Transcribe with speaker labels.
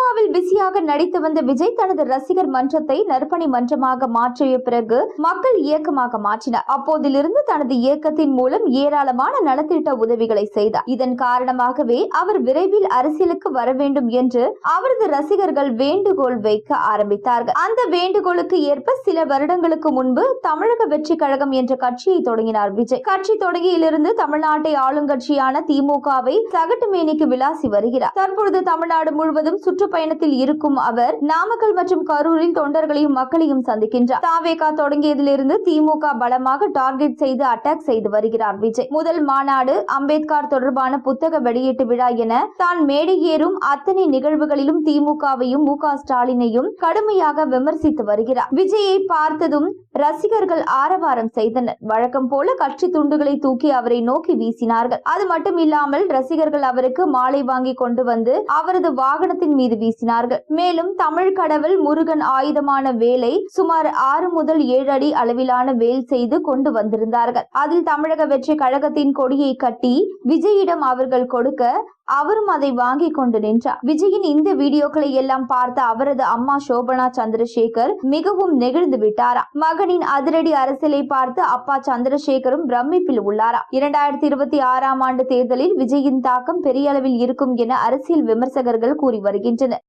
Speaker 1: சினிமாவில் பிஸியாக நடித்து வந்த விஜய் தனது ரசிகர் மன்றத்தை நற்பணி மன்றமாக மாற்றிய பிறகு மக்கள் இயக்கமாக மாற்றினார். அப்போதிலிருந்து தனது இயக்கத்தின் மூலம் ஏராளமான நலத்திட்ட உதவிகளை செய்தார். இதன் காரணமாகவே அவர் விரைவில் அரசியலுக்கு வர வேண்டும் என்று அவரது ரசிகர்கள் வேண்டுகோள் வைக்க ஆரம்பித்தார்கள். அந்த வேண்டுகோளுக்கு ஏற்ப சில வருடங்களுக்கு முன்பு தமிழக வெற்றி கழகம் என்ற கட்சியை தொடங்கினார் விஜய். கட்சி தொடங்கியிலிருந்து தமிழ்நாட்டை ஆளுங்கட்சியான திமுகவை சகட்டு மேனிக்கு விளாசி வருகிறார். தற்பொழுது தமிழ்நாடு முழுவதும் சுற்றுப்பயணத்தில் இருக்கும் அவர் நாமக்கல் மற்றும் கரூரில் தொண்டர்களையும் மக்களையும் சந்திக்கின்றார். தாவேகா தொடங்கியதிலிருந்து திமுக பலமாக டார்கெட் செய்து அட்டாக் செய்து வருகிறார் விஜய். முதல் மாநாடு, அம்பேத்கர் தொடர்பான புத்தக வெளியீட்டு விழா என தான் மேடை ஏறும் அத்தனை நிகழ்வுகளிலும் திமுகவையும் மு.க. ஸ்டாலினையும் கடுமையாக விமர்சித்து வருகிறார். விஜயை பார்த்ததும் ரசிகர்கள் ஆரவாரம் செய்தனர். வழக்கம் போல கட்சி துண்டுகளை தூக்கி அவரை நோக்கி வீசினார்கள். அது மட்டும் இல்லாமல் ரசிகர்கள் அவருக்கு மாலை வாங்கி கொண்டு வந்து அவரது வாகனத்தின் மீது வீசினார்கள். மேலும் தமிழ் கடவுள் முருகன் ஆயுதமான வேலை சுமார் 6 முதல் 7 அடி அளவிலான வேல் செய்து கொண்டு வந்திருந்தார்கள். அதில் தமிழக வெற்றி கழகத்தின் கொடியை கட்டி விஜயிடம் அவர்கள் கொடுக்க அவரும் அதை வாங்கி கொண்டு நின்றார். விஜயின் இந்த வீடியோக்களை எல்லாம் பார்த்த அவரது அம்மா சோபனா சந்திரசேகர் மிகவும் நெகிழ்ந்து விட்டாராம். மகனின் அதிரடி அரசியலை பார்த்து அப்பா சந்திரசேகரும் பிரமிப்பில் உள்ளாராம். 2026 ஆண்டு தேர்தலில் விஜயின் தாக்கம் பெரிய அளவில் இருக்கும் என அரசியல் விமர்சகர்கள் கூறி வருகின்றனர்.